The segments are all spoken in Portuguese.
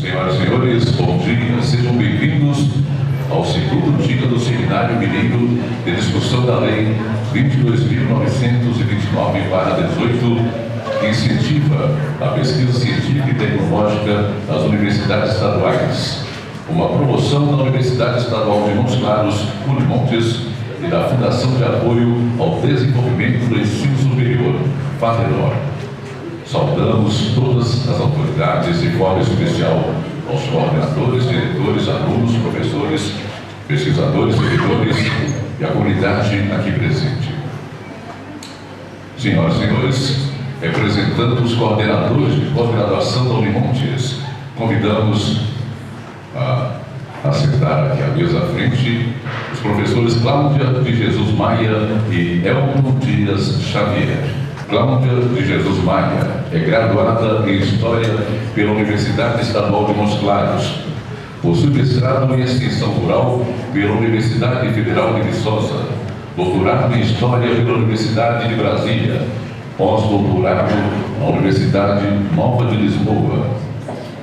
Senhoras e senhores, bom dia, sejam bem-vindos ao segundo dia do Seminário Mineiro de Discussão da Lei 22.929/18, que incentiva a pesquisa científica e tecnológica nas universidades estaduais, uma promoção da Universidade Estadual de Montes Claros, Unimontes, e da Fundação de Apoio ao Desenvolvimento do Ensino Superior, FADENOR. Saudamos todas as autoridades, de forma especial aos coordenadores, diretores, alunos, professores, pesquisadores, servidores e a comunidade aqui presente. Senhoras e senhores, representando os coordenadores de pós-graduação da Unimontes, convidamos a sentar aqui à mesa à frente os professores Cláudia de Jesus Maia e Elton Dias Xavier. Cláudia de Jesus Maia é graduada em História pela Universidade Estadual de Montes Claros. Possui mestrado em Extensão Rural pela Universidade Federal de Viçosa, doutorado em História pela Universidade de Brasília, pós-doutorado na Universidade Nova de Lisboa.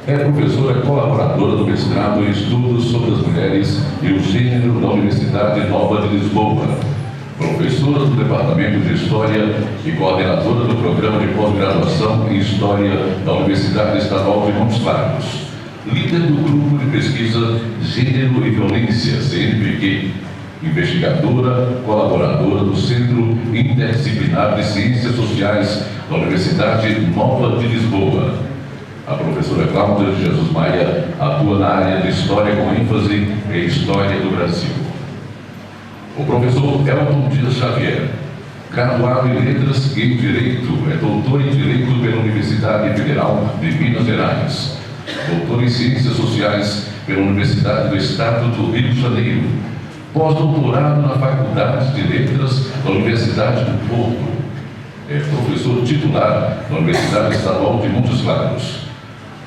É professora colaboradora do mestrado em Estudos sobre as Mulheres e o Gênero da Universidade Nova de Lisboa, professora do Departamento de História e coordenadora do Programa de Pós-Graduação em História da Universidade Estadual de Montes Claros, líder do Grupo de Pesquisa Gênero e Violência, CNPq, investigadora, colaboradora do Centro Interdisciplinar de Ciências Sociais da Universidade Nova de Lisboa. A professora Cláudia de Jesus Maia atua na área de História com ênfase em História do Brasil. O professor Elton Dias Xavier, graduado em Letras e em Direito, é doutor em Direito pela Universidade Federal de Minas Gerais, doutor em Ciências Sociais pela Universidade do Estado do Rio de Janeiro, pós-doutorado na Faculdade de Letras da Universidade do Porto, é professor titular da Universidade Estadual de Montes Claros.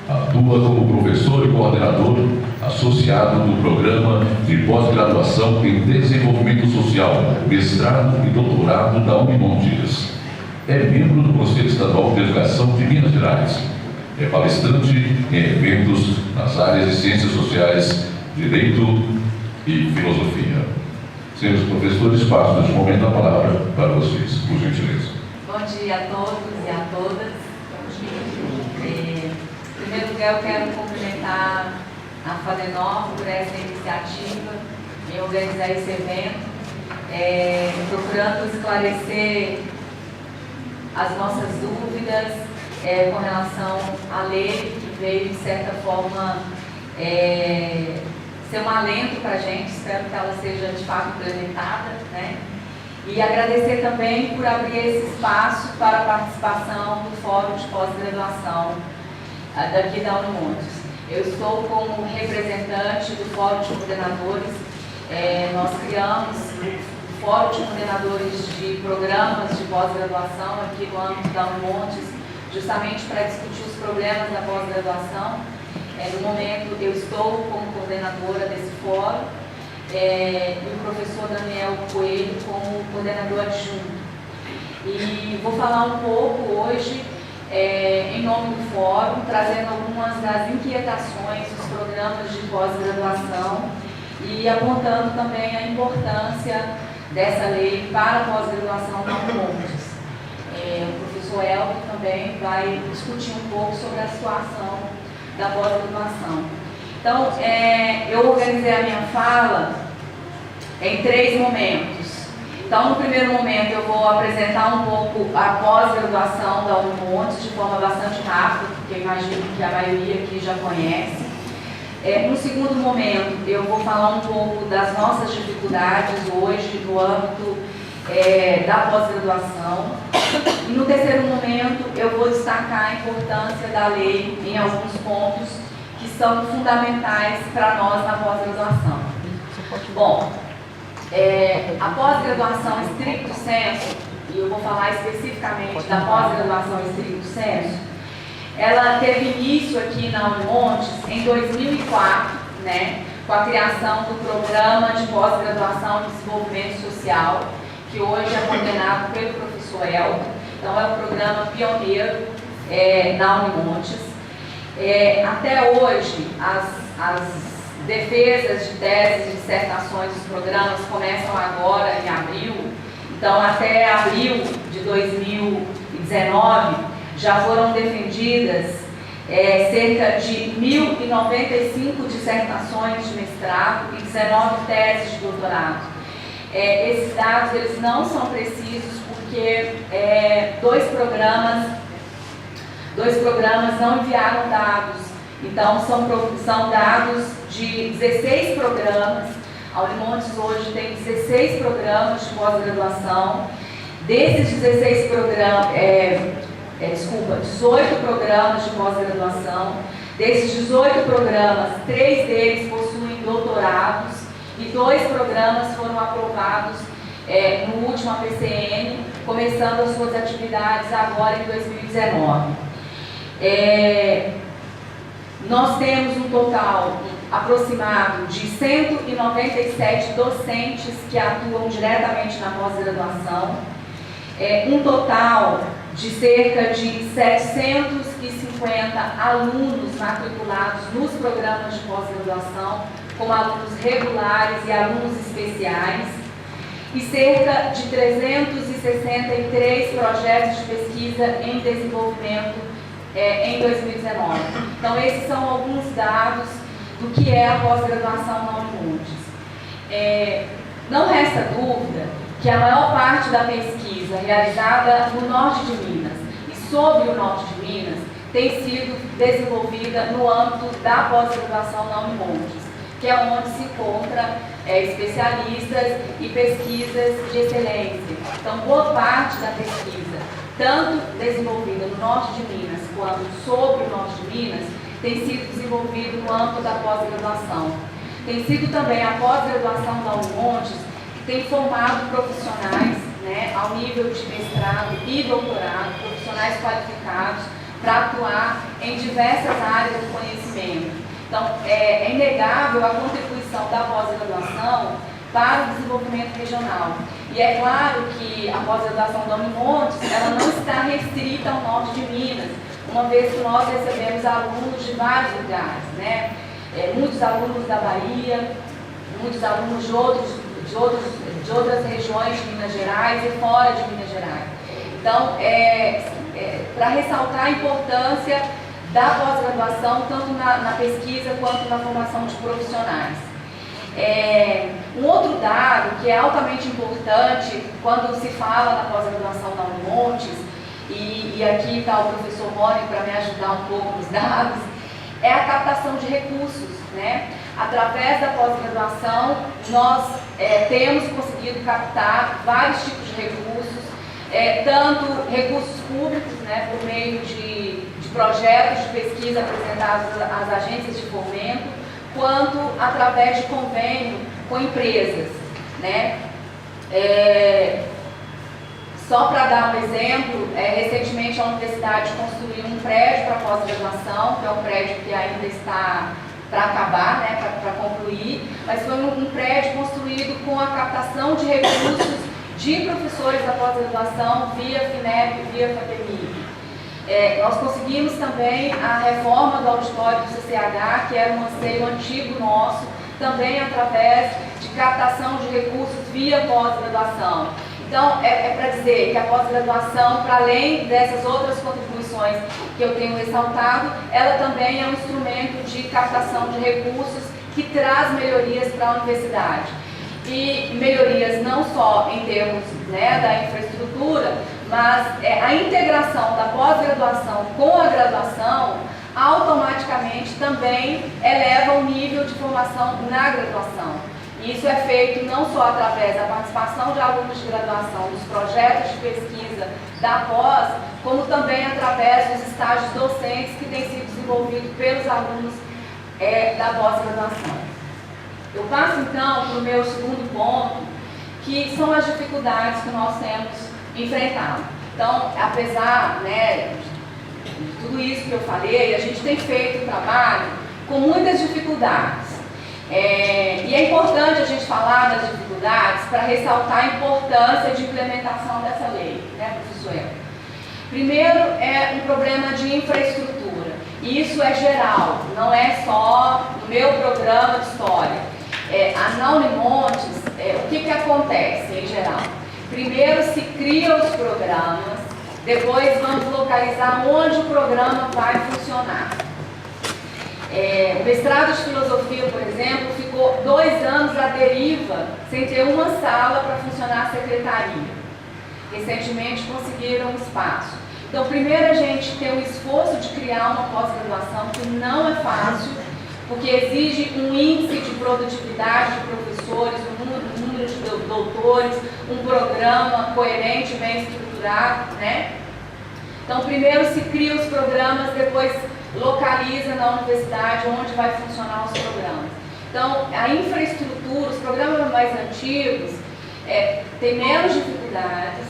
Atua como professor e coordenador associado do Programa de Pós-Graduação em Desenvolvimento Social, mestrado e doutorado da Unimontes. É membro do Conselho Estadual de Educação de Minas Gerais. É palestrante em eventos nas áreas de Ciências Sociais, Direito e Filosofia. Senhores professores, passo neste momento a palavra para vocês, por gentileza. Bom dia a todos e a todas. Em primeiro lugar, eu quero cumprimentar a FADENOR por essa iniciativa em organizar esse evento, procurando esclarecer as nossas dúvidas com relação à lei, que veio, de certa forma, ser um alento para a gente. Espero que ela seja, de fato, implementada, né? E agradecer também por abrir esse espaço para a participação do Fórum de Pós-Graduação daqui da Unimontes. Eu estou como representante do Fórum de Coordenadores. Nós criamos o Fórum de Coordenadores de Programas de Pós-Graduação aqui no âmbito da Unimontes, justamente para discutir os problemas da pós-graduação. No momento, eu estou como coordenadora desse fórum, e o professor Daniel Coelho como coordenador adjunto. E vou falar um pouco hoje, em nome do fórum, trazendo algumas das inquietações dos programas de pós-graduação e apontando também a importância dessa lei para a pós-graduação na Unimontes. O professor Elton também vai discutir um pouco sobre a situação da pós-graduação. Então, eu organizei a minha fala em 3 momentos. Então, no primeiro momento, eu vou apresentar um pouco a pós-graduação da Unimontes de forma bastante rápida, porque imagino que a maioria aqui já conhece. No segundo momento, eu vou falar um pouco das nossas dificuldades hoje no âmbito da pós-graduação. E no terceiro momento, eu vou destacar a importância da lei em alguns pontos que são fundamentais para nós na pós-graduação. Bom, a pós-graduação estricto sensu, e eu vou falar especificamente da pós-graduação estricto sensu, ela teve início aqui na Unimontes em 2004, né, com a criação do Programa de Pós-Graduação em Desenvolvimento Social, que hoje é coordenado pelo professor Elton. Então, é um programa pioneiro na Unimontes. Até hoje, as defesas de teses e dissertações dos programas começam agora em abril. Então, até abril de 2019, já foram defendidas cerca de 1.095 dissertações de mestrado e 19 teses de doutorado. Esses dados eles não são precisos porque dois programas não enviaram dados. Então, são dados de 16 programas. A Unimontes hoje tem 16 programas de pós-graduação. Desses 16 programas, 18 programas de pós-graduação. Desses 18 programas, 3 deles possuem doutorados e 2 programas foram aprovados no último APCN, começando as suas atividades agora em 2019. Nós temos um total aproximado de 197 docentes que atuam diretamente na pós-graduação, um total de cerca de 750 alunos matriculados nos programas de pós-graduação, como alunos regulares e alunos especiais, e cerca de 363 projetos de pesquisa em desenvolvimento em 2019. Então, esses são alguns dados do que é a pós-graduação na Unimontes. Não resta dúvida que a maior parte da pesquisa realizada no norte de Minas e sobre o norte de Minas tem sido desenvolvida no âmbito da pós-graduação na Unimontes, que é onde se encontra especialistas e pesquisas de excelência. Então, boa parte da pesquisa, tanto desenvolvida no norte de Minas quanto sobre o norte de Minas, tem sido desenvolvido no âmbito da pós-graduação. Tem sido também a pós-graduação da Unimontes que tem formado profissionais, ao nível de mestrado e doutorado, profissionais qualificados para atuar em diversas áreas do conhecimento. Então, é inegável a contribuição da pós-graduação para o desenvolvimento regional. E é claro que a pós-graduação da Unimontes, ela não está restrita ao norte de Minas, uma vez que nós recebemos alunos de vários lugares, muitos alunos da Bahia, muitos alunos de outras regiões de Minas Gerais e fora de Minas Gerais. Então, para ressaltar a importância da pós-graduação, tanto na pesquisa quanto na formação de profissionais. Um outro dado que é altamente importante quando se fala na pós-graduação da Unimontes, e aqui está o professor Rony para me ajudar um pouco nos dados, é a captação de recursos. Através da pós-graduação, nós temos conseguido captar vários tipos de recursos, tanto recursos públicos, por meio de projetos de pesquisa apresentados às agências de fomento, quanto através de convênio com empresas. Só para dar um exemplo, recentemente a universidade construiu um prédio para pós-graduação, que é um prédio que ainda está para acabar, para concluir, mas foi um prédio construído com a captação de recursos de professores da pós-graduação via FINEP, via FAPEMIG. Nós conseguimos também a reforma do auditório do CCH, que era um anseio antigo nosso, também através de captação de recursos via pós-graduação. Então, para dizer que a pós-graduação, para além dessas outras contribuições que eu tenho ressaltado, ela também é um instrumento de captação de recursos que traz melhorias para a universidade. E melhorias não só em termos da infraestrutura, mas a integração da pós-graduação com a graduação automaticamente também eleva o nível de formação na graduação. Isso é feito não só através da participação de alunos de graduação nos projetos de pesquisa da pós, como também através dos estágios docentes que têm sido desenvolvidos pelos alunos da pós-graduação. Eu passo então para o meu segundo ponto, que são as dificuldades que nós temos enfrentado. Então, apesar de tudo isso que eu falei, a gente tem feito o trabalho com muitas dificuldades. E é importante a gente falar das dificuldades para ressaltar a importância de implementação dessa lei, professor? Primeiro é um problema de infraestrutura. Isso é geral, não é só no meu programa de história. Na Unimontes, o que acontece em geral? Primeiro se criam os programas, depois vamos localizar onde o programa vai funcionar. O mestrado de filosofia, por exemplo, ficou 2 anos à deriva, sem ter uma sala para funcionar a secretaria. Recentemente conseguiram um espaço. Então, primeiro a gente tem o esforço de criar uma pós-graduação, que não é fácil, porque exige um índice de produtividade de professores, um número de doutores, um programa coerente, bem estruturado, né? Então, primeiro se cria os programas, depois localiza na universidade onde vai funcionar os programas. Então, a infraestrutura, os programas mais antigos, têm menos dificuldades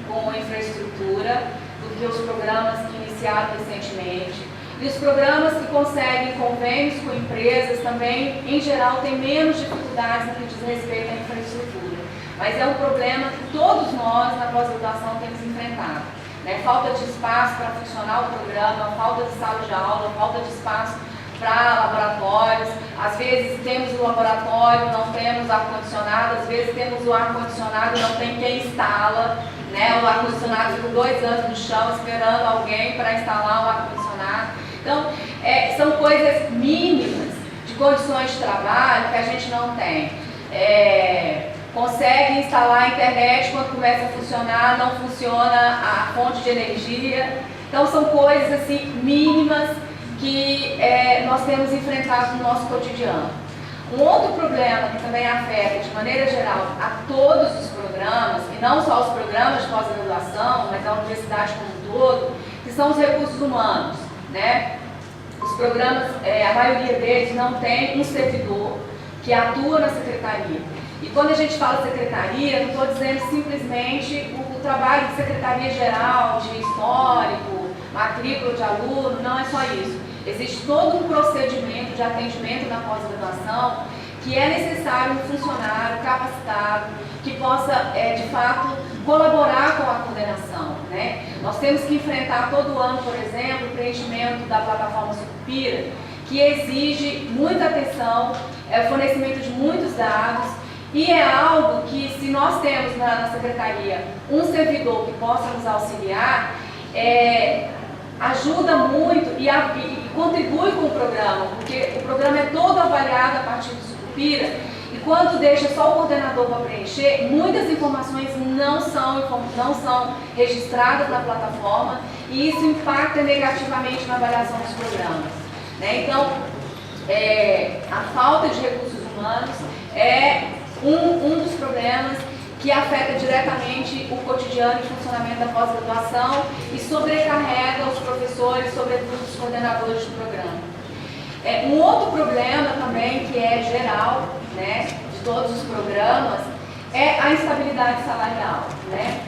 com a infraestrutura do que os programas que iniciaram recentemente. E os programas que conseguem convênios com empresas também, em geral, têm menos dificuldades no que diz respeito à infraestrutura. Mas é um problema que todos nós, na pós-graduação, temos enfrentado. Né? Falta de espaço para funcionar o programa, falta de sala de aula, falta de espaço para laboratórios. Às vezes temos o laboratório, não temos ar-condicionado, às vezes temos o ar-condicionado e não tem quem instala. Né? O ar-condicionado ficou 2 anos no chão esperando alguém para instalar o ar-condicionado. Então, são coisas mínimas de condições de trabalho que a gente não tem. Consegue instalar a internet, quando começa a funcionar, não funciona a fonte de energia. Então, são coisas assim, mínimas que nós temos enfrentado no nosso cotidiano. Um outro problema que também afeta, de maneira geral, a todos os programas, e não só os programas de pós-graduação, mas a universidade como um todo, que são os recursos humanos. Né? Os programas, a maioria deles não tem um servidor que atua na secretaria. E quando a gente fala secretaria, não estou dizendo simplesmente o trabalho de secretaria geral, de histórico, matrícula de aluno, não é só isso. Existe todo um procedimento de atendimento na pós-graduação que é necessário um funcionário capacitado que possa, de fato, colaborar com a coordenação. Né? Nós temos que enfrentar todo ano, por exemplo, o preenchimento da plataforma Sucupira, que exige muita atenção, fornecimento de muitos dados, e é algo que, se nós temos na secretaria um servidor que possa nos auxiliar, ajuda muito e contribui com o programa, porque o programa é todo avaliado a partir do Sucupira, e quando deixa só o coordenador para preencher, muitas informações não são registradas na plataforma, e isso impacta negativamente na avaliação dos programas. Né? Então, a falta de recursos humanos é um dos problemas que afeta diretamente o cotidiano e funcionamento da pós-graduação e sobrecarrega os professores, sobretudo os coordenadores do programa. Um outro problema também, que é geral, né, de todos os programas, é a instabilidade salarial. Né?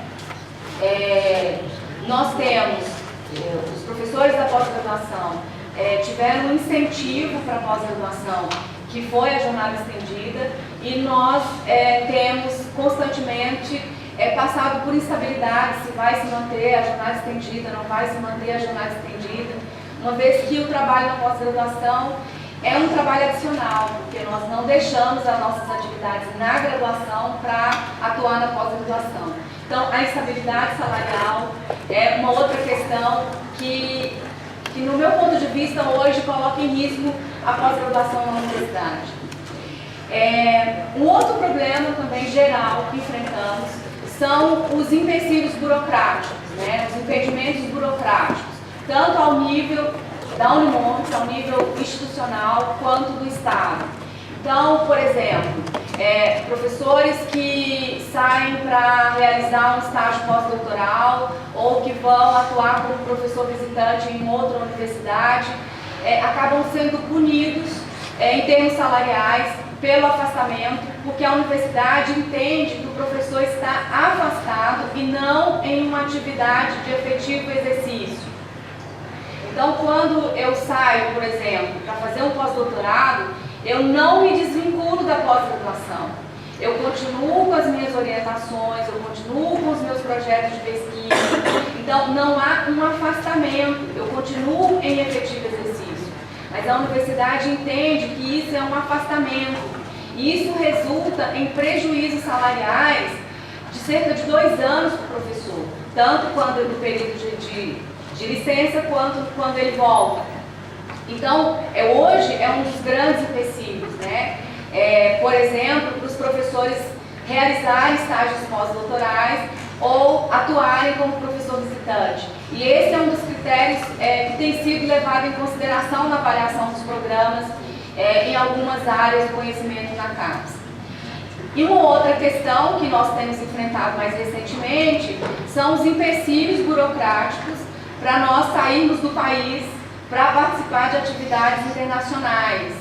Nós temos, os professores da pós-graduação tiveram um incentivo para a pós-graduação, que foi a jornada estendida, e nós temos constantemente passado por instabilidade, se vai se manter a jornada estendida, não vai se manter a jornada estendida, uma vez que o trabalho na pós-graduação é um trabalho adicional, porque nós não deixamos as nossas atividades na graduação para atuar na pós-graduação. Então, a instabilidade salarial é uma outra questão que no meu ponto de vista, hoje coloca em risco a pós-graduação na universidade. Um outro problema também geral que enfrentamos são os empecilhos burocráticos, né? Os impedimentos burocráticos, tanto ao nível da Unimontes, ao nível institucional, quanto do Estado. Então, por exemplo, professores que saem para realizar um estágio pós-doutoral ou que vão atuar como professor visitante em outra universidade, acabam sendo punidos em termos salariais pelo afastamento, porque a universidade entende que o professor está afastado e não em uma atividade de efetivo exercício. Então, quando eu saio, por exemplo, para fazer um pós-doutorado, eu não me desvinculo da pós-graduação. Eu continuo com as minhas orientações, eu continuo com os meus projetos de pesquisa. Então, não há um afastamento, eu continuo em efetivo exercício. mas a universidade entende que isso é um afastamento. E isso resulta em prejuízos salariais de cerca de 2 anos para o professor, tanto quando no período de licença, quanto quando ele volta. Então, hoje é um dos grandes empecilhos, né? Por exemplo, para os professores realizarem estágios pós-doutorais ou atuarem como professor visitante. E esse é um dos critérios que tem sido levado em consideração na avaliação dos programas em algumas áreas do conhecimento na CAPES. E uma outra questão que nós temos enfrentado mais recentemente são os empecilhos burocráticos para nós sairmos do país para participar de atividades internacionais.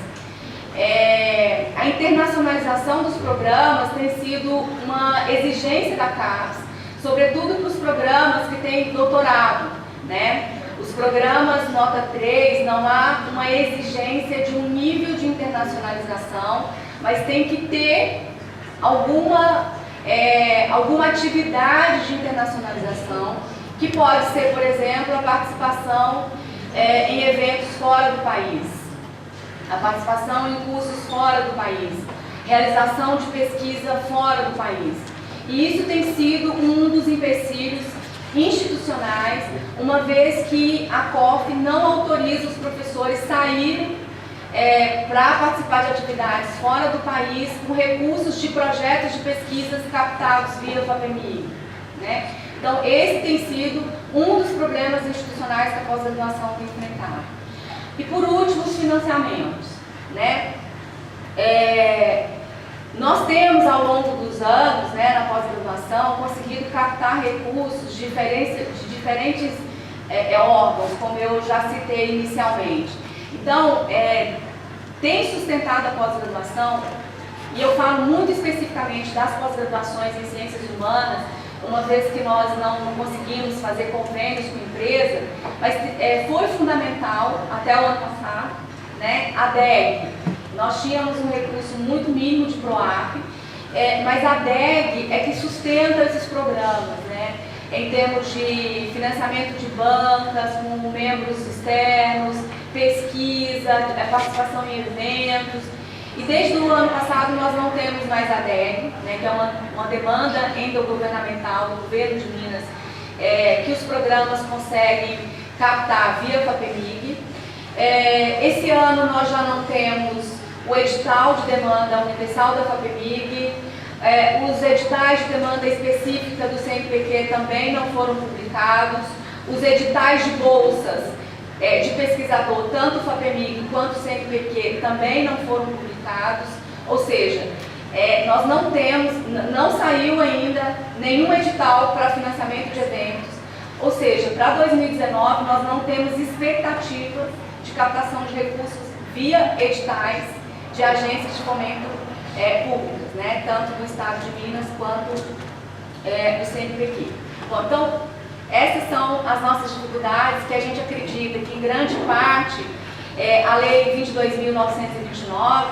A internacionalização dos programas tem sido uma exigência da CAPES, sobretudo para os programas que têm doutorado, né? Os programas nota 3, não há uma exigência de um nível de internacionalização, mas tem que ter alguma atividade de internacionalização, que pode ser, por exemplo, a participação em eventos fora do país, a participação em cursos fora do país, realização de pesquisa fora do país. E isso tem sido um dos empecilhos institucionais, uma vez que a COF não autoriza os professores saírem para participar de atividades fora do país com recursos de projetos de pesquisas captados via FAPEMIG, né? Então, esse tem sido um dos problemas institucionais que a pós-graduação tem enfrentado. E, por último, os financiamentos, né? Nós temos, ao longo dos anos, né, na pós-graduação, conseguido captar recursos de diferentes órgãos, como eu já citei inicialmente. Então, tem sustentado a pós-graduação, e eu falo muito especificamente das pós-graduações em ciências humanas, uma vez que nós não conseguimos fazer convênios com empresa, mas foi fundamental até o ano passado, né, a DEG. Nós tínhamos um recurso muito mínimo de PROAC, mas a DEG é que sustenta esses programas, né, em termos de financiamento de bancas, com membros externos, pesquisa, participação em eventos. E desde o ano passado nós não temos mais a DEG, né, que é uma demanda endogovernamental do governo de Minas, que os programas conseguem captar via FAPEMIG. Esse ano nós já não temos o edital de demanda universal da FAPEMIG, os editais de demanda específica do CNPq também não foram publicados, os editais de bolsas de pesquisador, tanto o FAPEMIG quanto o CNPq, também não foram publicados, ou seja, nós não temos, não saiu ainda nenhum edital para financiamento de eventos, ou seja, para 2019 nós não temos expectativa de captação de recursos via editais de agências de fomento públicas, né, tanto do Estado de Minas quanto do CNPq. Bom, então, essas são as nossas dificuldades, que a gente acredita que, em grande parte, a Lei 22.929,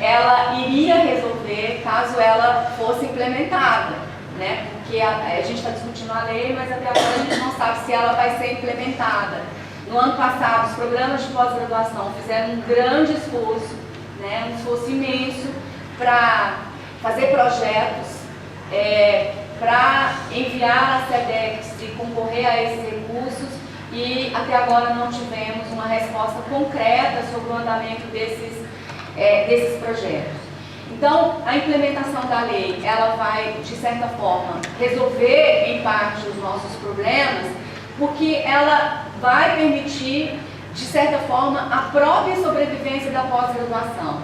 ela iria resolver caso ela fosse implementada, né? Porque a gente está discutindo a lei, mas até agora a gente não sabe se ela vai ser implementada. No ano passado, os programas de pós-graduação fizeram um grande esforço, né? Um esforço imenso para fazer projetos, para enviar as SEDECs e concorrer a esses recursos, e até agora não tivemos uma resposta concreta sobre o andamento desses projetos. Então, a implementação da lei, ela vai, de certa forma, resolver em parte os nossos problemas, porque ela vai permitir, de certa forma, a própria sobrevivência da pós-graduação.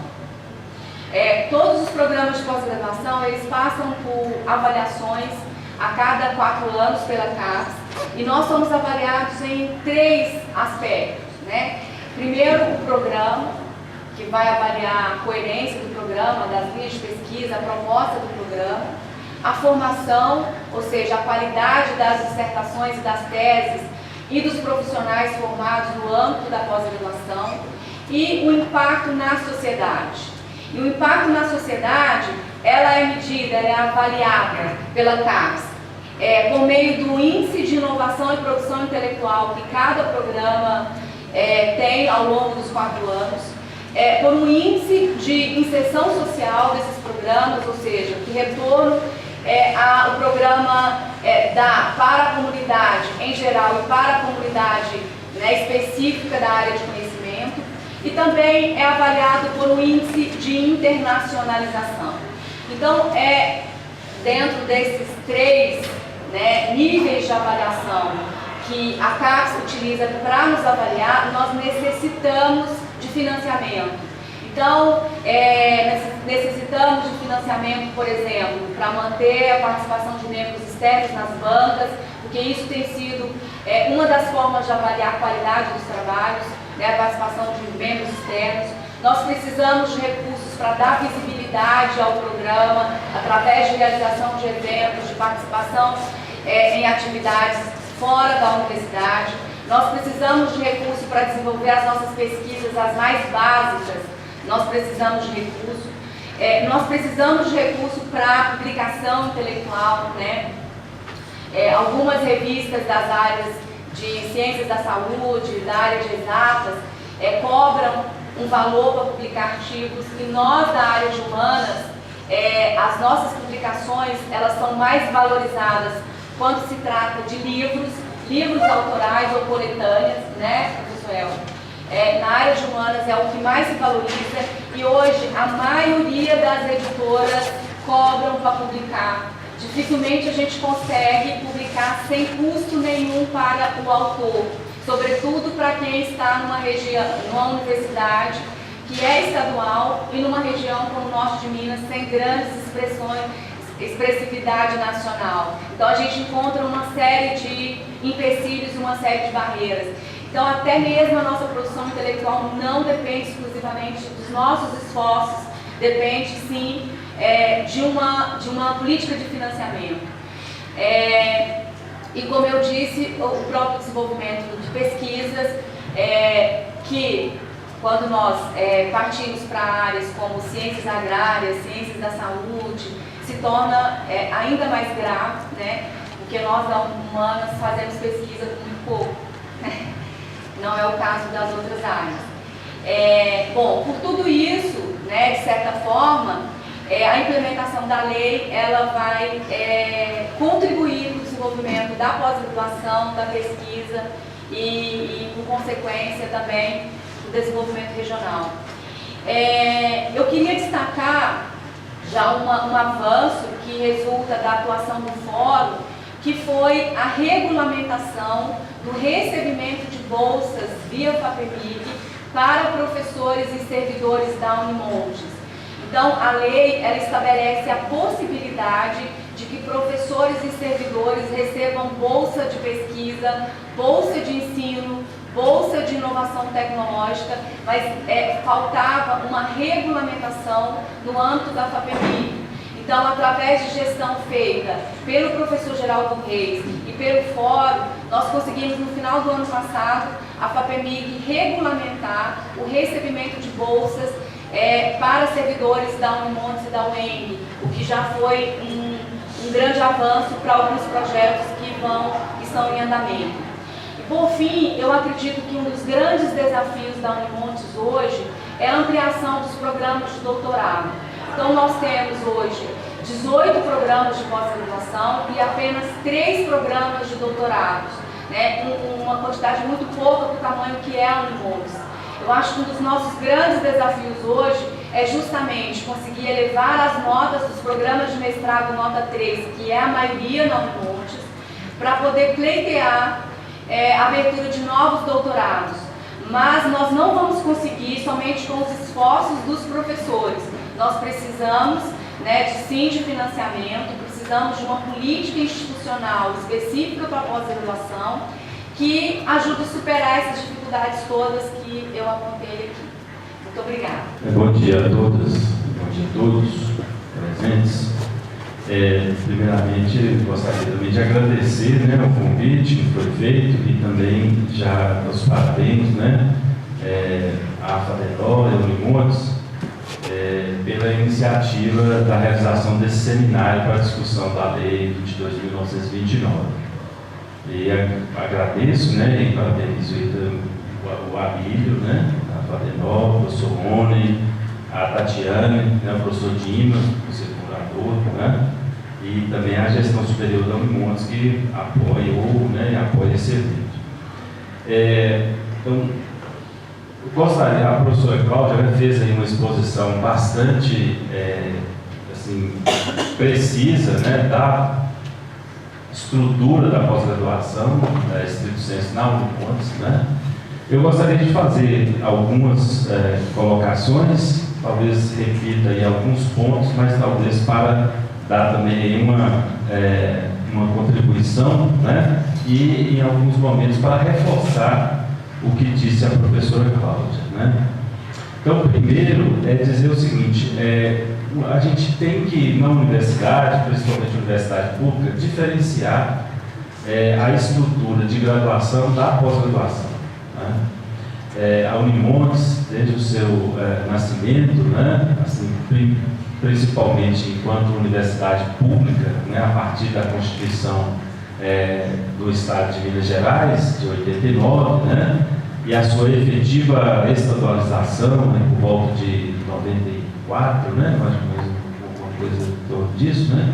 Todos os programas de pós-graduação, eles passam por avaliações a cada 4 anos pela CAPES, e nós somos avaliados em 3 aspectos, né? Primeiro, o programa, que vai avaliar a coerência do programa, das linhas de pesquisa, a proposta do programa, a formação, ou seja, a qualidade das dissertações e das teses e dos profissionais formados no âmbito da pós-graduação, e o impacto na sociedade. E o impacto na sociedade, ela é medida, ela é avaliada pela CAPES, por meio do índice de inovação e produção intelectual que cada programa tem ao longo dos 4 anos, por um índice de inserção social desses programas, ou seja, que retorno o programa dá para a comunidade em geral e para a comunidade, né, específica da área de conhecimento, e também é avaliado por um índice de internacionalização. Então, dentro desses 3, né, níveis de avaliação que a CAPES utiliza para nos avaliar, nós necessitamos de financiamento. Então, necessitamos de financiamento, por exemplo, para manter a participação de membros externos nas bancas, porque isso tem sido uma das formas de avaliar a qualidade dos trabalhos, né, a participação de membros externos. Nós precisamos de recursos para dar visibilidade ao programa, através de realização de eventos, de participação em atividades fora da universidade. Nós precisamos de recursos para desenvolver as nossas pesquisas, as mais básicas. Nós precisamos de recurso. Nós precisamos de recurso para publicação intelectual, né? Algumas revistas das áreas de ciências da saúde, da área de exatas, cobram um valor para publicar artigos, e nós da área de humanas, as nossas publicações, elas são mais valorizadas quando se trata de livros autorais ou coletâneas, né, professor Elton? Na área de humanas é o que mais se valoriza, e hoje a maioria das editoras cobram para publicar. Dificilmente a gente consegue publicar sem custo nenhum para o autor, sobretudo para quem está numa região, numa universidade que é estadual e numa região como o norte de Minas, sem grandes expressividade nacional. Então a gente encontra uma série de empecilhos e uma série de barreiras. Então até mesmo a nossa produção intelectual não depende exclusivamente dos nossos esforços, depende sim de uma política de financiamento. E como eu disse, o próprio desenvolvimento de pesquisas, que quando nós partimos para áreas como ciências agrárias, ciências da saúde, se torna ainda mais grave, né? Porque nós da humanas fazemos pesquisa com muito pouco, né? Não é o caso das outras áreas. Bom, por tudo isso, né, de certa forma, a implementação da lei, ela vai contribuir para o desenvolvimento da pós-graduação, da pesquisa e, por consequência, também do desenvolvimento regional. Eu queria destacar já um avanço que resulta da atuação do Fórum, que foi a regulamentação do recebimento de bolsas via FAPEMIG para professores e servidores da Unimontes. Então, a lei, ela estabelece a possibilidade de que professores e servidores recebam bolsa de pesquisa, bolsa de ensino, bolsa de inovação tecnológica, mas faltava uma regulamentação no âmbito da FAPEMIG. Então, através de gestão feita pelo professor Geraldo Reis e pelo Fórum, nós conseguimos, no final do ano passado, a FAPEMIG regulamentar o recebimento de bolsas para servidores da Unimontes e da UENG, o que já foi um grande avanço para alguns projetos que estão em andamento. E, por fim, eu acredito que um dos grandes desafios da Unimontes hoje é a ampliação dos programas de doutorado. Então, nós temos hoje 18 programas de pós-graduação e apenas 3 programas de doutorados, né? Uma quantidade muito pouca do tamanho que é a Unimontes. Eu acho que um dos nossos grandes desafios hoje é justamente conseguir elevar as notas dos programas de mestrado nota 3, que é a maioria na Unimontes, para poder pleitear a abertura de novos doutorados. Mas nós não vamos conseguir somente com os esforços dos professores. Nós precisamos, né, de financiamento, precisamos de uma política institucional específica para a pós-graduação que ajude a superar essas dificuldades todas que eu apontei aqui. Muito obrigada. Bom dia a todas, bom dia a todos presentes. Primeiramente, gostaria também de agradecer, né, o convite que foi feito e também já os parabéns, né, à FADEROL e ao Unimontes, pela iniciativa da realização desse seminário para a discussão da Lei 22.929. E agradeço, né, e parabenizo o Abílio, né? A Fadenol, o professor Rony, a Tatiane, né? O professor Dima, o circulador, né? E também a gestão superior da Unimontes, que apoiou, né? E apoia esse evento. Então, eu gostaria, a professora Cláudia fez aí uma exposição bastante assim, precisa, né, da estrutura da pós-graduação, da estrito sensu na Unimontes, né? Eu gostaria de fazer algumas colocações, talvez repita aí alguns pontos, mas talvez para dar também aí uma contribuição, né? E em alguns momentos para reforçar o que disse a professora Cláudia, né? Então, primeiro é dizer o seguinte, a gente tem que, na universidade, principalmente universidade pública, diferenciar a estrutura de graduação da pós-graduação, né? A Unimontes, desde o seu nascimento, né? Assim, principalmente enquanto universidade pública, né? A partir da Constituição do Estado de Minas Gerais, de 89, né? E a sua efetiva estadualização, né? Por volta de 94, né? Mais ou menos alguma coisa em torno disso, né?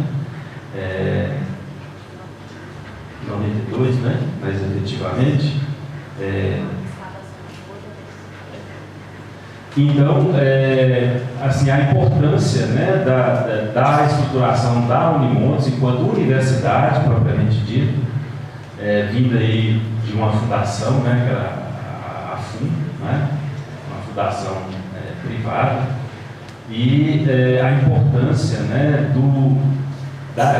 92, né? Mais efetivamente. Então, assim, a importância, né, da estruturação da Unimontes enquanto universidade, propriamente dito, vinda aí de uma fundação, né, que era a FUN, né, uma fundação privada, e a importância, né,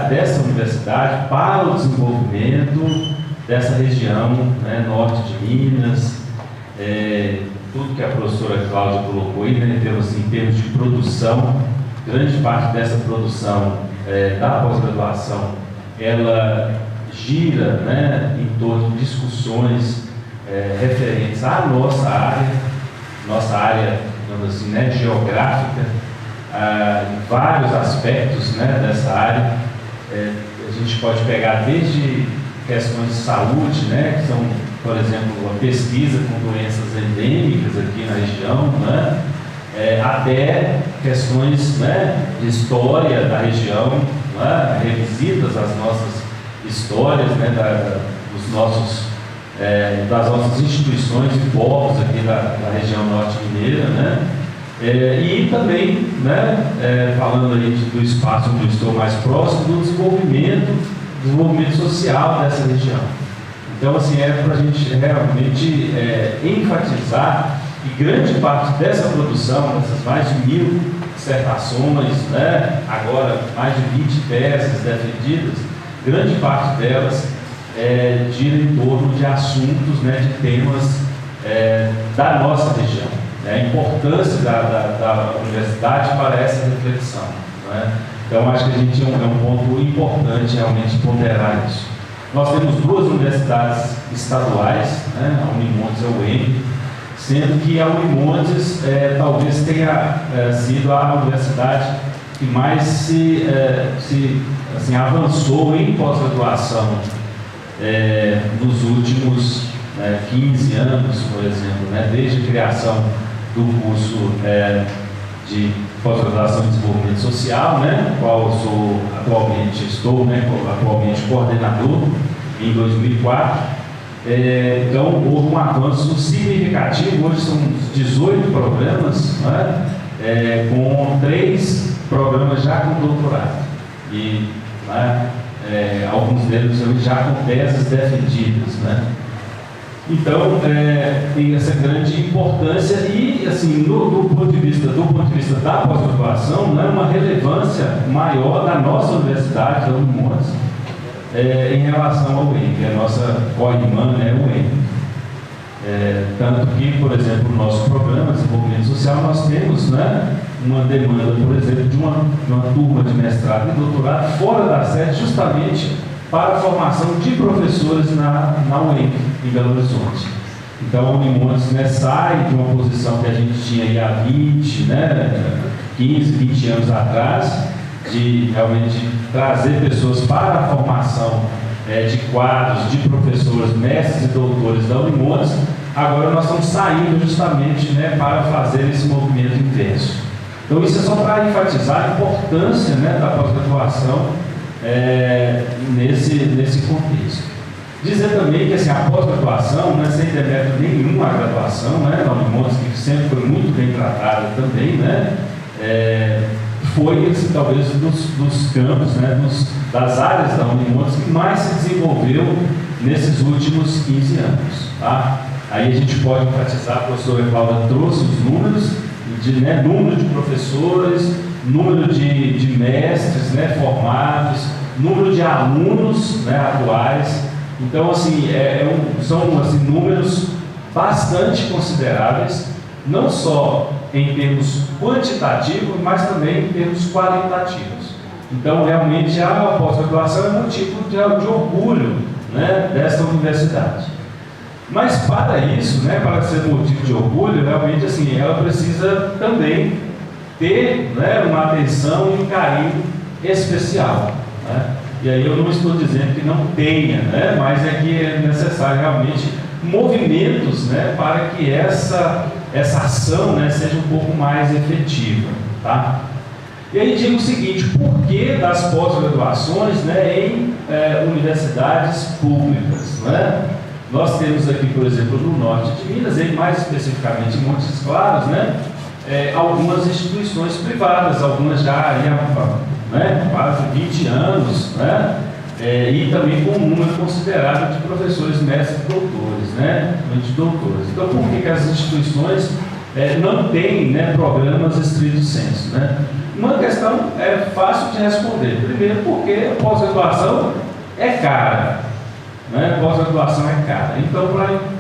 dessa universidade para o desenvolvimento dessa região, né, norte de Minas, tudo que a professora Cláudia colocou aí, né, em termos de produção, grande parte dessa produção da pós-graduação, ela gira, né, em torno de discussões referentes à nossa área, digamos assim, né, geográfica, em vários aspectos, né, dessa área. A gente pode pegar desde questões de saúde, né, que são, por exemplo, a pesquisa com doenças endêmicas aqui na região, né, até questões, né, de história da região, né, revisitas às nossas histórias, né, das nossas instituições e povos aqui da região norte mineira, né, e também, né, falando aí do espaço onde eu estou mais próximo, do desenvolvimento social dessa região. Então, assim, para a gente realmente enfatizar que grande parte dessa produção, dessas mais de 1000 dissertações, né, agora mais de 20 teses defendidas, grande parte delas gira em torno de assuntos, né, de temas da nossa região. A importância da universidade para essa reflexão, né? Então, acho que a gente é um ponto importante realmente ponderar isso. Nós temos 2 universidades estaduais, né? A Unimontes e a UEM, sendo que a Unimontes talvez tenha sido a universidade que mais assim, avançou em pós-graduação nos últimos 15 anos, por exemplo, né? Desde a criação do curso de pós-graduação em desenvolvimento social, né, qual eu estou atualmente coordenador em 2004. Então, houve um avanço significativo. Hoje são 18 programas, né, com 3 programas já com doutorado e, né, alguns deles já com teses defendidas, né. Então, tem essa grande importância e, assim, do ponto de vista da pós-graduação, né, uma relevância maior da nossa universidade, da Unimontes, em relação ao UEM, que é a nossa co-irmã, né, o UEM. Tanto que, por exemplo, no nosso programa de desenvolvimento social, nós temos, né, uma demanda, por exemplo, de uma turma de mestrado e doutorado fora da sede, justamente para a formação de professores na UEM, em Belo Horizonte. Então, a Unimontes, né, sai de uma posição que a gente tinha aí há 20, né, 15, 20 anos atrás, de realmente trazer pessoas para a formação de quadros de professores, mestres e doutores da Unimontes, agora nós estamos saindo justamente, né, para fazer esse movimento inverso. Então isso é só para enfatizar a importância, né, da pós-graduação nesse contexto. Dizer também que assim, a pós-graduação, né, sem demérito nenhum à graduação, né, na Unimontes, que sempre foi muito bem tratada também, né, foi assim, talvez dos campos, né, das áreas da Unimontes que mais se desenvolveu nesses últimos 15 anos. Tá? Aí a gente pode enfatizar, a professora Cláudia trouxe os números, né, número de professores, número de mestres, né, formados, número de alunos, né, atuais. Então, assim, são assim, números bastante consideráveis, não só em termos quantitativos, mas também em termos qualitativos. Então, realmente, a pós-graduação é motivo de orgulho, né, dessa universidade. Mas, para isso, né, para ser motivo de orgulho, realmente, assim, ela precisa também ter, né, uma atenção e um carinho especial. Né? E aí eu não estou dizendo que não tenha, né, mas é que é necessário realmente movimentos, né, para que essa ação, né, seja um pouco mais efetiva. Tá? E aí digo o seguinte, por que das pós-graduações, né, em universidades públicas? Né? Nós temos aqui, por exemplo, no norte de Minas, e mais especificamente em Montes Claros, né, algumas instituições privadas, algumas já há, né, quase 20 anos, né, e também com um número considerável de professores, mestres e doutores, né, de doutores. Então, por que as instituições não têm, né, programas estrito sensu? Né? Uma questão é fácil de responder. Primeiro, porque a pós-graduação é cara. Né? Pós-graduação é cara. Então,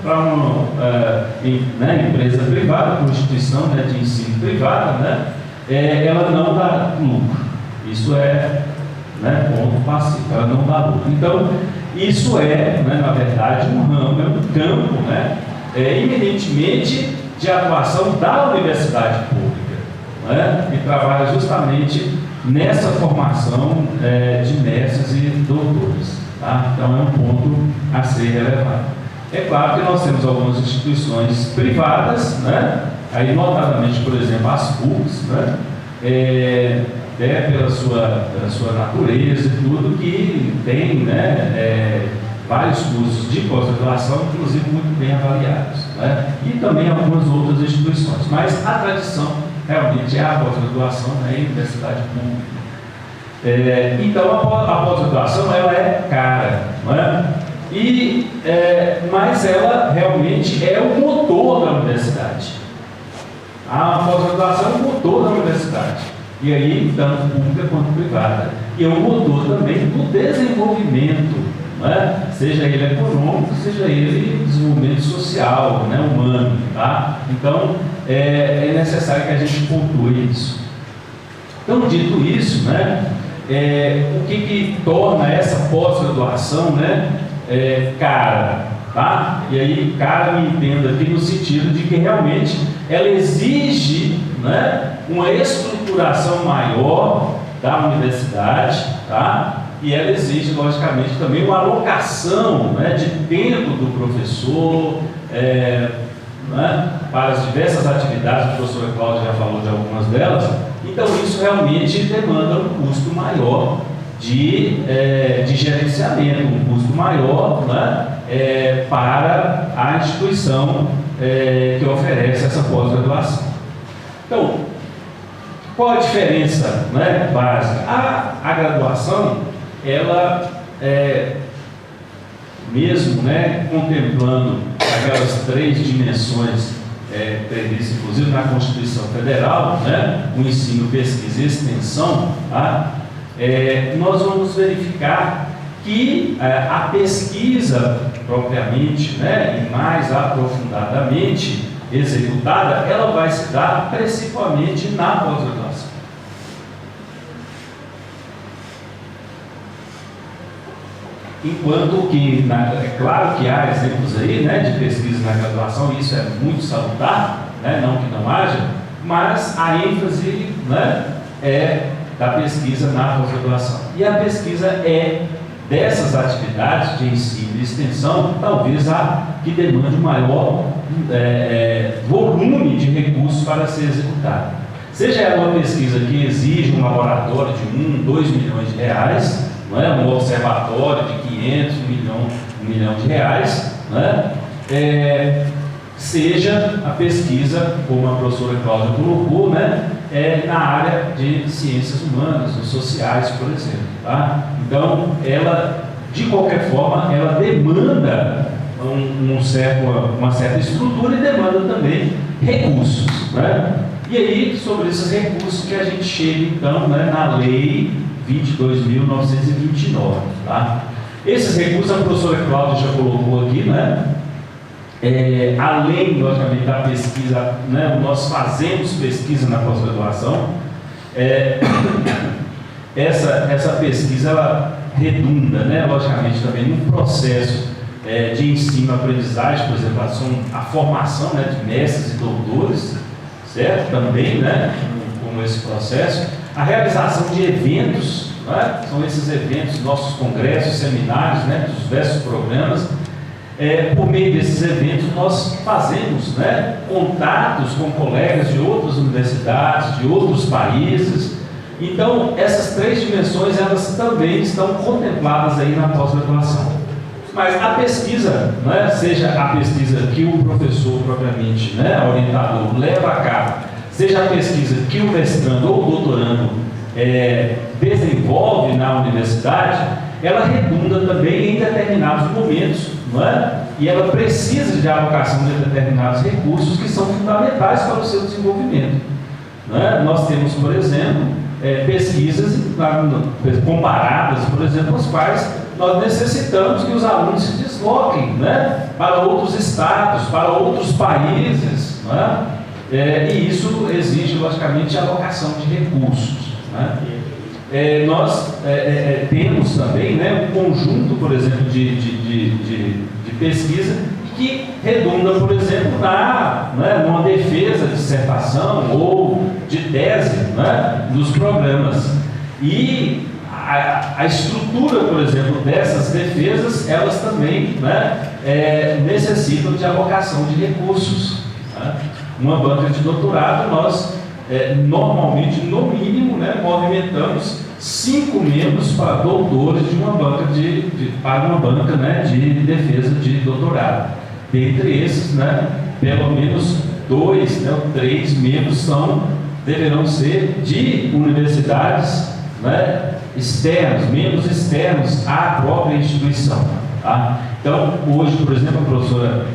para uma empresa privada, uma instituição, né, de ensino privada, né, ela não dá lucro. Isso é, né, ponto passivo, ela não dá lucro. Então, isso né, na verdade, um ramo, um campo, né, eminentemente de atuação da universidade pública, né, que trabalha justamente nessa formação de mestres e doutores. Tá? Então é um ponto a ser relevado. É claro que nós temos algumas instituições privadas, né? Aí notadamente, por exemplo, as PUCs, né? Pela sua natureza e tudo, que tem, né, vários cursos de pós-graduação, inclusive muito bem avaliados, né? E também algumas outras instituições. Mas a tradição realmente é a pós-graduação na universidade pública. Então a pós-graduação ela é cara, não é? Mas ela realmente é o motor da universidade. A pós-graduação é o motor da universidade, e aí tanto pública quanto privada, e é o motor também do desenvolvimento, não é? Seja ele econômico, seja ele desenvolvimento social, né, humano. Tá? Então é necessário que a gente pontue isso. Então, dito isso, né, o que torna essa pós-graduação, né, cara, tá? E aí, cara, me entenda aqui no sentido de que realmente ela exige, né, uma estruturação maior da universidade, tá? E ela exige, logicamente, também uma alocação, né, de tempo do professor, né, para as diversas atividades. A professora Cláudia já falou de algumas delas. Então, isso realmente demanda um custo maior de gerenciamento, um custo maior, né, para a instituição que oferece essa pós-graduação. Então, qual a diferença, né, básica? A graduação, ela, mesmo, né, contemplando aquelas 3 dimensões previstas, inclusive na Constituição Federal, né, o ensino, pesquisa e extensão, tá? Nós vamos verificar que a pesquisa propriamente, né, e mais aprofundadamente executada, ela vai se dar principalmente na pós-graduação. Enquanto que, é claro que há exemplos aí, né, de pesquisa na graduação, e isso é muito salutar, né, não que não haja, mas a ênfase, né, é da pesquisa na pós-graduação. E a pesquisa é dessas atividades de ensino e extensão, talvez a que demande um maior volume de recursos para ser executado. Seja ela uma pesquisa que exige um laboratório de 1, 2 milhões de reais, não é? Um observatório de 500, 1 milhão de reais, não é? Seja a pesquisa, como a professora Cláudia colocou, né? Na área de ciências humanas, ou sociais, por exemplo. Tá? Então, ela, de qualquer forma, ela demanda uma certa estrutura e demanda também recursos. Né? E aí, sobre esses recursos que a gente chega, então, né, na Lei 22.929. Tá? Esses recursos, a professora Cláudia já colocou aqui, né? Além, logicamente, da pesquisa, né, nós fazemos pesquisa na pós-graduação. Essa pesquisa, ela redunda, né, logicamente, também num processo de ensino-aprendizagem, por exemplo, a formação, né, de mestres e doutores, certo? Também, né, como esse processo. A realização de eventos, né, são esses eventos, nossos congressos, seminários, né, dos diversos programas. Por meio desses eventos, nós fazemos, né, contatos com colegas de outras universidades, de outros países. Então, essas três dimensões, elas também estão contempladas aí na pós-graduação. Mas a pesquisa, né, seja a pesquisa que o professor propriamente, né, orientador, leva a cabo, seja a pesquisa que o mestrando ou o doutorando desenvolve na universidade, ela redunda também em determinados momentos, não é? E ela precisa de alocação de determinados recursos que são fundamentais para o seu desenvolvimento. Não é? Nós temos, por exemplo, pesquisas comparadas, por exemplo, as quais nós necessitamos que os alunos se desloquem, né, para outros estados, para outros países, não é? E isso exige, logicamente, alocação de recursos. Né? Nós temos também, né, um conjunto, por exemplo, de pesquisa que redunda, por exemplo, numa defesa de dissertação ou de tese, né, dos programas. E a estrutura, por exemplo, dessas defesas, elas também, né, necessitam de alocação de recursos. Né? Uma banca de doutorado, nós normalmente, no mínimo, né, movimentamos 5 membros para doutores de uma banca para uma banca, né, de defesa de doutorado. Dentre esses, né, pelo menos 2, né, ou 3 membros deverão ser de universidades, né, externos, membros externos à própria instituição. Tá? Então, hoje, por exemplo, a professora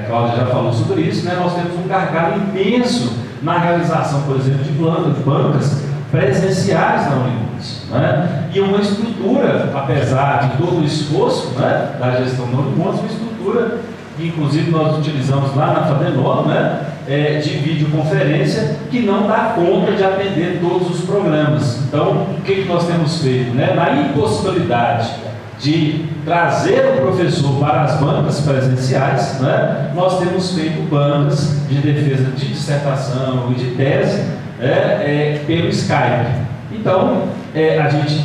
Cláudia já falou sobre isso, né, nós temos um gargalo imenso na realização, por exemplo, de bancas presenciais na Unimontes, né? E uma estrutura, apesar de todo o esforço, né, da gestão da Unimontes, uma estrutura que inclusive nós utilizamos lá na FADENOL, né, de videoconferência, que não dá conta de atender todos os programas. Então, o que nós temos feito? Né? Na impossibilidade de trazer o professor para as bancas presenciais, né, nós temos feito bancas de defesa de dissertação e de tese pelo Skype. Então, a gente,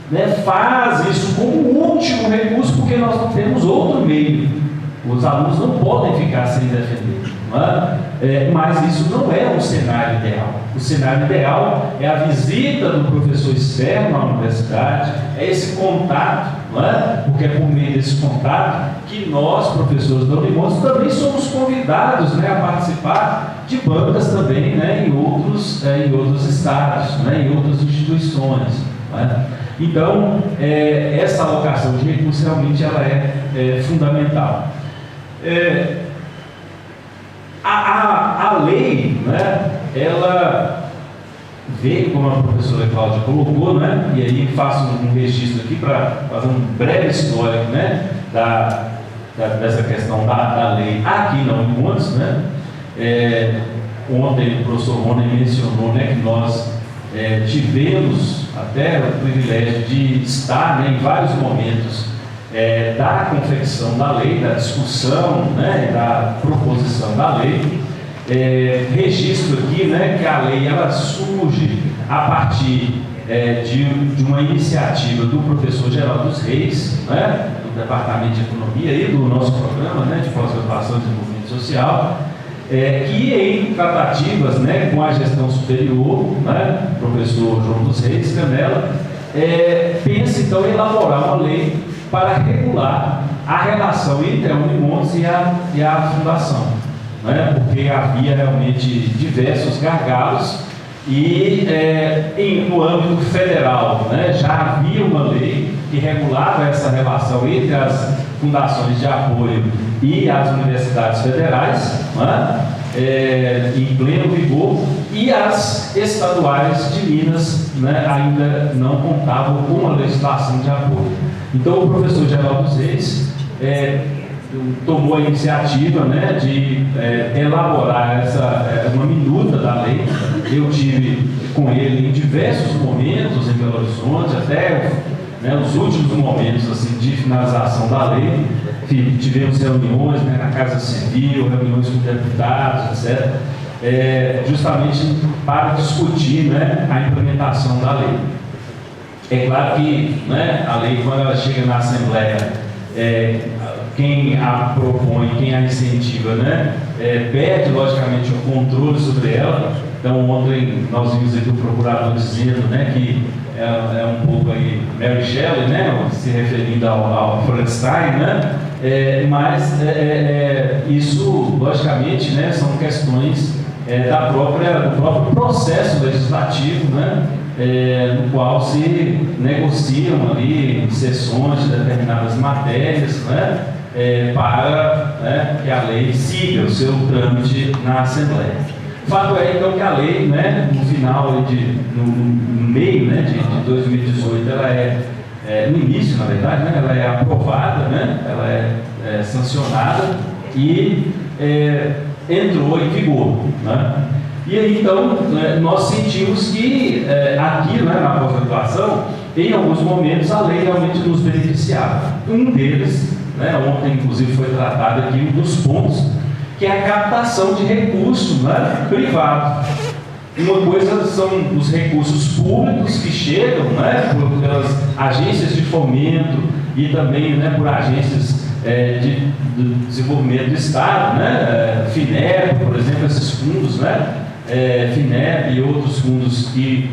né, faz isso como último recurso, porque nós não temos outro meio. Os alunos não podem ficar sem defender. Mas isso não é um cenário ideal. O cenário ideal é a visita do professor externo à universidade, é esse contato, não é? Porque é por meio desse contato que nós, professores da Unimontes, também somos convidados, né, a participar de bancas também, né, em outros estados, né, em outras instituições. Né? Então, essa alocação de recursos realmente ela é fundamental. A lei, né, ela veio, como a professora Cláudia colocou, né, e aí faço um registro aqui para fazer um breve histórico, né, dessa questão da lei aqui na Unimontes, né. Ontem o professor Rony mencionou, né, que nós tivemos até o privilégio de estar, né, em vários momentos da confecção da lei, da discussão, né, da proposição da lei. registro aqui, né, que a lei ela surge a partir de uma iniciativa do professor Geraldo dos Reis, né, do Departamento de Economia e do nosso programa, né, de pós-graduação e desenvolvimento social, que em tratativas, né, com a gestão superior, né, o professor João dos Reis Canela, pensa então em elaborar uma lei para regular a relação entre a Unimontes e a fundação, né, porque havia realmente diversos gargalos e no âmbito federal, né, já havia uma lei que regulava essa relação entre as fundações de apoio e as universidades federais, né, em pleno vigor, e as estaduais de Minas, né, ainda não contavam com uma legislação de apoio. Então o professor Geraldo dos Reis tomou a iniciativa, né, de elaborar uma minuta da lei. Eu tive com ele em diversos momentos em Belo Horizonte, até, né, os últimos momentos assim, de finalização da lei. Tivemos reuniões, né, na Casa Civil, reuniões com deputados, etc., justamente para discutir, né, a implementação da lei. É claro que, né, a lei, quando ela chega na Assembleia, quem a propõe, quem a incentiva, né, perde logicamente o controle sobre ela. Então ontem nós vimos aqui o procurador dizendo, né, que é um pouco aí Mary Shelley, né, se referindo ao Frankenstein, né, mas isso logicamente, né, são questões do próprio processo legislativo, né, no qual se negociam ali sessões de determinadas matérias, né, para, né, que a lei siga o seu trâmite na Assembleia. O fato é então que a lei, né, no final, no meio, né, de 2018, ela no início, na verdade, né, ela é aprovada, né, ela é sancionada e entrou em vigor, né? E aí então nós sentimos que aqui, né, na pós-graduação, em alguns momentos a lei realmente nos beneficiava. Um deles, né, ontem inclusive foi tratado aqui um dos pontos, que é a captação de recursos, né, privado. Uma coisa são os recursos públicos que chegam, né, pelas agências de fomento e também, né, por agências de desenvolvimento do Estado, né, FINEP, por exemplo, esses fundos, né, FINEP e outros fundos que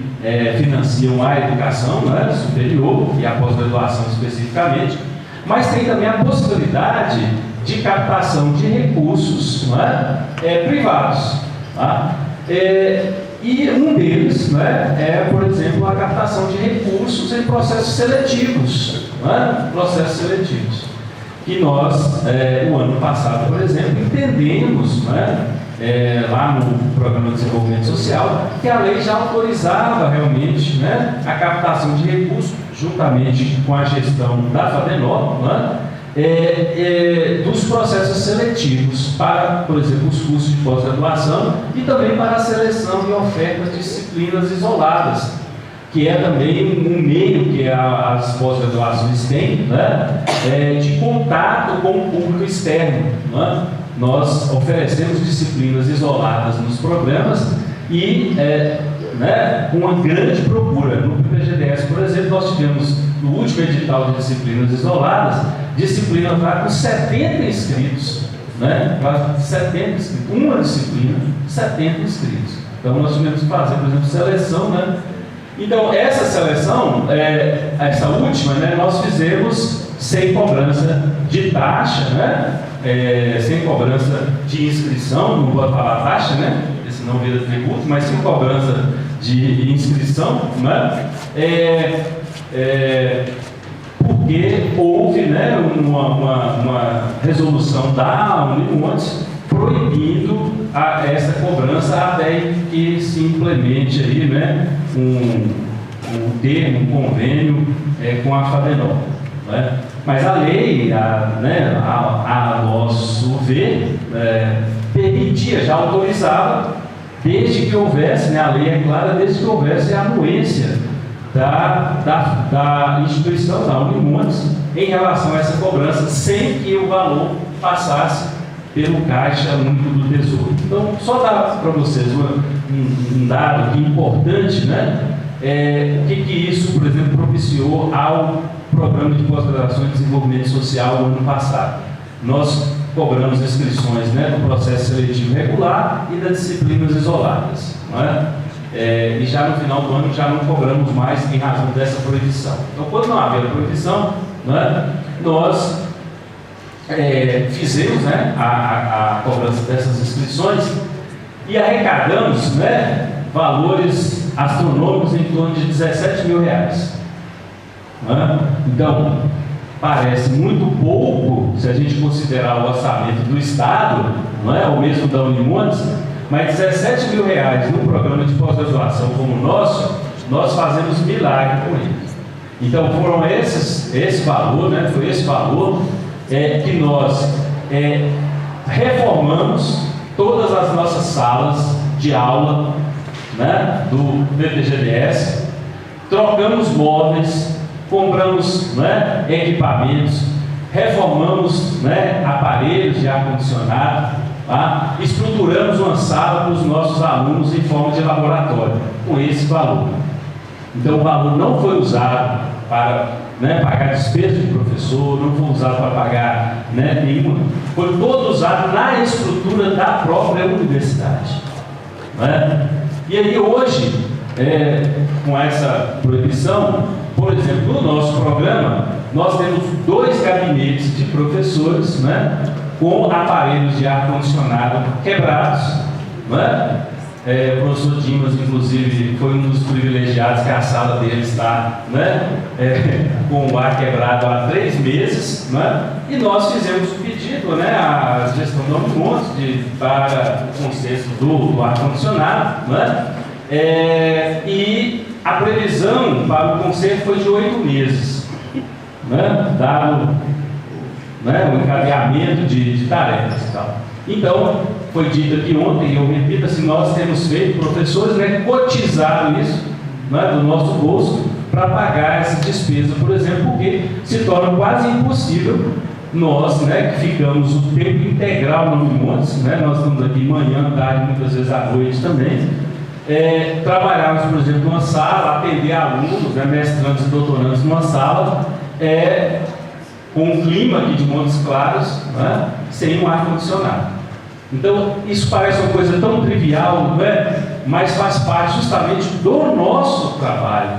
financiam a educação, né, superior e a pós-graduação especificamente, mas tem também a possibilidade de captação de recursos, né, privados. Tá? E um deles, né, por exemplo, a captação de recursos em processos seletivos. Né, processos seletivos. Que nós, o ano passado, por exemplo, entendemos, né, lá no Programa de Desenvolvimento Social, que a lei já autorizava realmente, né, a captação de recursos, juntamente com a gestão da FADENOR, né, dos processos seletivos para, por exemplo, os cursos de pós-graduação e também para a seleção e oferta de disciplinas isoladas, que é também um meio que as pós-graduações têm, né, de contato com o público externo. Né? Nós oferecemos disciplinas isoladas nos programas e né, com uma grande procura. No PPGDS, por exemplo, nós tivemos no último edital de disciplinas isoladas, disciplina para com 70 inscritos, né? 70 inscritos, uma disciplina, 70 inscritos. Então nós tivemos que fazer, por exemplo, seleção, né? Então essa seleção, essa última, né, nós fizemos sem cobrança de taxa, né? Sem cobrança de inscrição, não vou falar taxa, né? Porque senão vira tributo, mas sem cobrança de inscrição, né? Porque houve, né, uma resolução da Unimontes proibindo essa cobrança até que se implemente aí, né, um termo, um convênio com a FADENOR. Né? Mas a lei, a nosso ver, permitia, já autorizava, desde que houvesse, né, a lei é clara, desde que houvesse a anuência da instituição, da Unimontes, em relação a essa cobrança, sem que o valor passasse pelo Caixa Único do Tesouro. Então, só dar para vocês um dado aqui importante, né? O que isso, por exemplo, propiciou ao Programa de Pós-Graduação em Desenvolvimento Social no ano passado. Nós cobramos inscrições, né, do processo seletivo regular e das disciplinas isoladas, não é? E já no final do ano já não cobramos mais em razão dessa proibição. Então, quando não havia proibição, não é, nós fizemos, né, a cobrança dessas inscrições e arrecadamos, né, valores astronômicos em torno de R$17 mil. Não é? Então, parece muito pouco se a gente considerar o orçamento do Estado, não é, ou mesmo da Unimontes, mas R$17 mil num programa de pós-graduação como o nosso, nós fazemos milagre com ele. Então foram esse valor, né, foi esse valor que nós reformamos todas as nossas salas de aula, né, do PTGDS, trocamos móveis, compramos, né, equipamentos, reformamos, né, aparelhos de ar-condicionado, tá? Estruturamos uma sala para os nossos alunos em forma de laboratório, com esse valor. Então o valor não foi usado para, né, pagar despesa de professor, não foi usado para pagar, né, nenhuma, foi todo usado na estrutura da própria universidade, né? E aí hoje, com essa proibição, por exemplo, no nosso programa, nós temos 2 gabinetes de professores, né, com aparelhos de ar-condicionado quebrados, né? O professor Dimas, inclusive, foi um dos privilegiados que a sala dele está, né, com o ar quebrado há 3 meses, né? E nós fizemos o pedido, né, à gestão da Unimontes para o conserto do ar-condicionado, né? E a previsão para o conserto foi de 8 meses, né, dado, né, o encadeamento de tarefas e tal. Então, foi dito aqui ontem, e eu repito, assim, nós temos feito, professores, né, cotizaram isso, né, do nosso bolso para pagar essa despesa, por exemplo, porque se torna quase impossível nós, né, que ficamos o tempo integral no Unimontes, né, nós estamos aqui manhã, tarde, muitas vezes à noite também, trabalharmos, por exemplo, numa sala, atender alunos, né, mestrandos e doutorandos numa sala, com um clima aqui de Montes Claros, né, sem um ar-condicionado. Então, isso parece uma coisa tão trivial, não é? Mas faz parte justamente do nosso trabalho,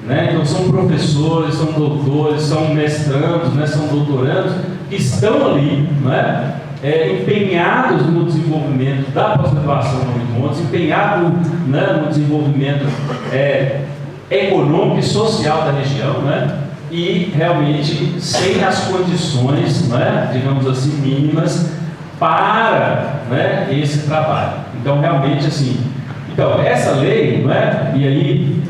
né? Então, são professores, são doutores, são mestrandos, né, são doutorandos, que estão ali, não é? Empenhados no desenvolvimento da pós-graduação no Unimontes, empenhados, né, no desenvolvimento econômico e social da região, né? E realmente sem as condições, né, digamos assim, mínimas para, né, esse trabalho. Então, realmente, assim, então, essa lei, não é? E aí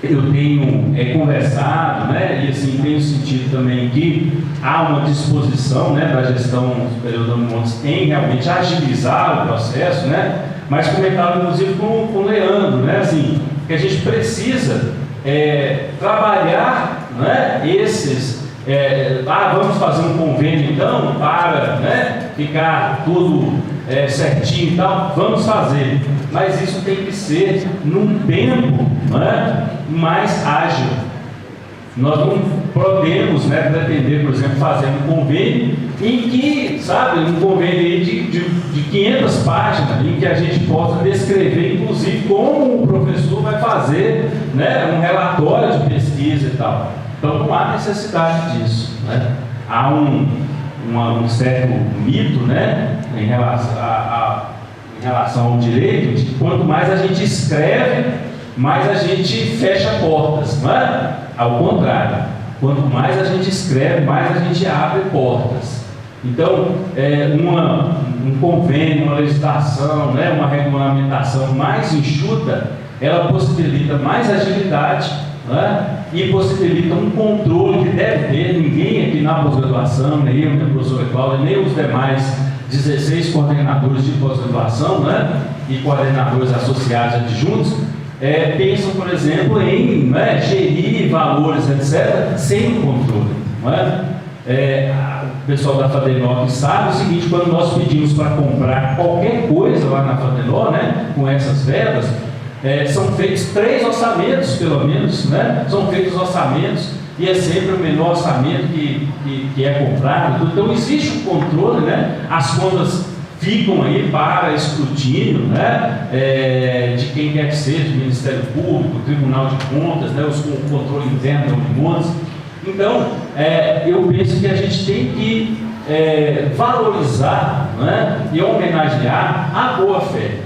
eu tenho conversado, né, e assim, tenho sentido também que há uma disposição, né, da gestão superior da Unimontes em realmente agilizar o processo, né, mas comentava inclusive com o Leandro, né, assim, que a gente precisa trabalhar, né, esses, vamos fazer um convênio então, para, né, ficar tudo certinho e tal, vamos fazer, mas isso tem que ser num tempo, né, mais ágil. Nós não podemos, né, pretender, por exemplo, fazer um convênio em que, sabe, um convênio de 500 páginas, em que a gente possa descrever, inclusive, como o professor vai fazer, né, um relatório de pesquisa e tal. Então, não há necessidade disso, né? Há um certo mito, né, em relação ao direito, de que quanto mais a gente escreve, mais a gente fecha portas, não é? Ao contrário, quanto mais a gente escreve, mais a gente abre portas. Então, um convênio, uma legislação, né, uma regulamentação mais enxuta, ela possibilita mais agilidade, né, e possibilita um controle que deve ter. Ninguém aqui na pós-graduação, nem eu, nem a professora Cláudia, nem os demais 16 coordenadores de pós-graduação, né, e coordenadores associados adjuntos, pensam, por exemplo, em, né, gerir valores, etc., sem controle. Não é? o pessoal da Fadenor que sabe o seguinte: quando nós pedimos para comprar qualquer coisa lá na Fadenor, né, com essas verbas, são feitos 3 orçamentos, pelo menos, né? São feitos orçamentos e é sempre o menor orçamento que é comprado. Então existe um controle, né? As contas ficam aí para escrutínio, né? De quem quer que seja, do Ministério Público, Tribunal de Contas, né? O controle interno da Unimontes. Então, eu penso que a gente tem que valorizar, né? E homenagear a boa-fé,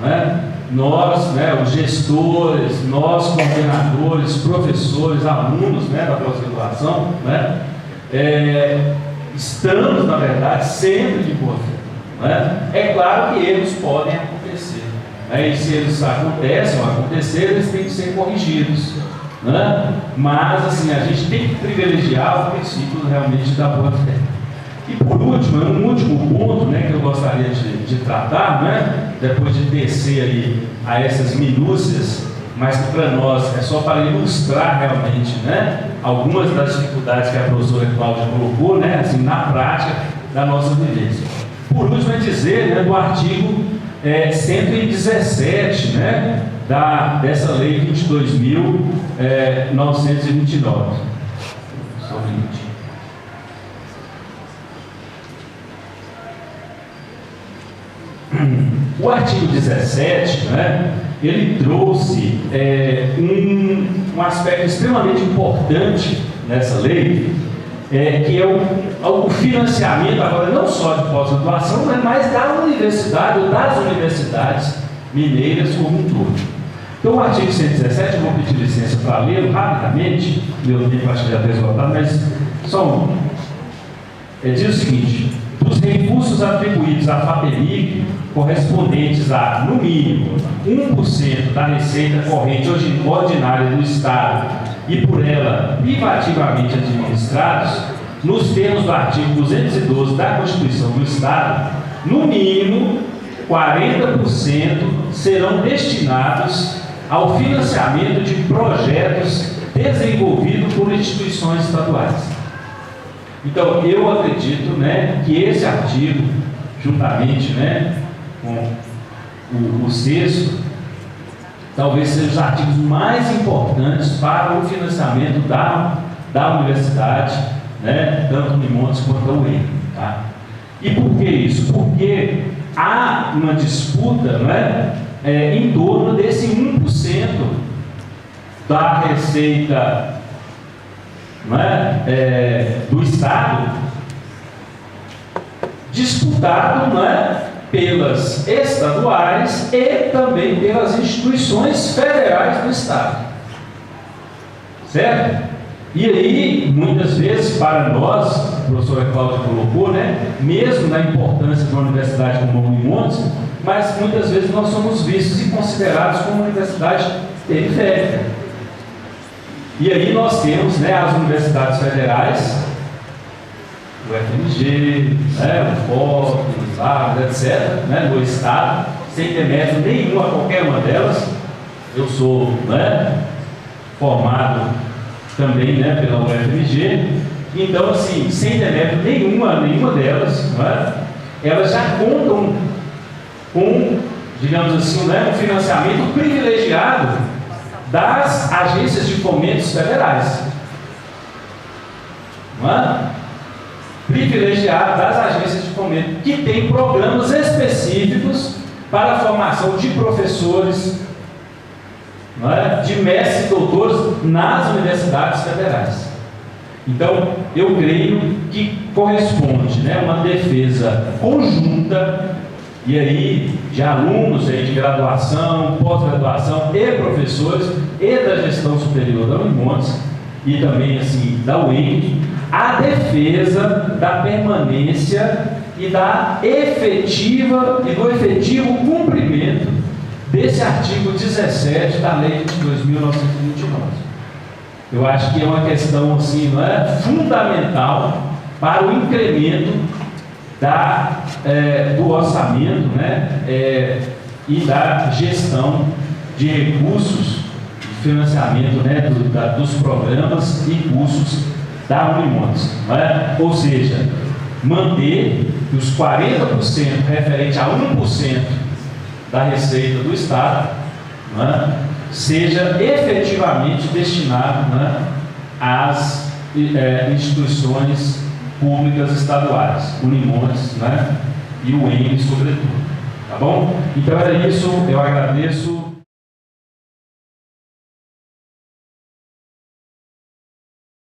né? Nós, né, os gestores, nós coordenadores, professores, alunos, né, da pós-graduação, né, estamos, na verdade, sempre de boa fé, né? É claro que erros podem acontecer, né? E se eles acontecem ou acontecerem, eles têm que ser corrigidos, né? Mas, assim, a gente tem que privilegiar o princípio realmente da boa fé. E por último, um último ponto, né, que eu gostaria de tratar, né, depois de descer aí a essas minúcias, mas que para nós é só para ilustrar realmente, né, algumas das dificuldades que a professora Cláudia colocou, né, assim, na prática da nossa vivência. Por último, é dizer, né, do artigo 117, né, dessa lei 22.929. Só um minutinho. O artigo 17, né, ele trouxe um aspecto extremamente importante nessa lei, que é o financiamento, agora não só de pós-graduação, mas da universidade ou das universidades mineiras como um todo. Então, o artigo 117, eu vou pedir licença para ler rapidamente, meu tempo acho que já está esgotado, mas só um. Diz o seguinte: dos recursos atribuídos à FAPEMIG, correspondentes a, no mínimo, 1% da receita corrente ordinária do Estado e por ela privativamente administrados, nos termos do artigo 212 da Constituição do Estado, no mínimo 40% serão destinados ao financiamento de projetos desenvolvidos por instituições estaduais. Então, eu acredito, né, que esse artigo, juntamente, né, com o sexto, talvez sejam os artigos mais importantes para o financiamento da universidade, né, tanto no Unimontes quanto a UEM. Tá? E por que isso? Porque há uma disputa, né, em torno desse 1% da receita, do Estado, disputado, pelas estaduais e também pelas instituições federais do Estado, certo? E aí, muitas vezes, para nós, a professora Cláudia colocou, mesmo na importância de uma universidade como a Unimontes, mas muitas vezes nós somos vistos e considerados como uma universidade periférica. E aí nós temos, as universidades federais, o FMG, o FOP, etc., no Estado, sem ter mérito nenhum a qualquer uma delas. Eu sou formado também pela UFMG, então, assim, sem ter mérito nenhuma delas, elas já contam com, digamos assim, um financiamento privilegiado das agências de fomentos federais, privilegiado das agências de fomento, que tem programas específicos para a formação de professores, de mestres e doutores nas universidades federais. Então, eu creio que corresponde uma defesa conjunta, e aí de alunos aí de graduação, pós-graduação e professores e da gestão superior da Unimontes e também assim da UEM, a defesa da permanência e da efetiva e do efetivo cumprimento desse artigo 17 da Lei 22.929. Eu acho que é uma questão assim, fundamental para o incremento do orçamento, e da gestão de recursos, de financiamento, dos programas e cursos da Unimontes, Ou seja, manter que os 40% referente a 1% da receita do Estado, né, seja efetivamente destinado, né, às instituições públicas estaduais, Unimontes, né, e o ENE sobretudo. Tá bom? Então era isso, eu agradeço.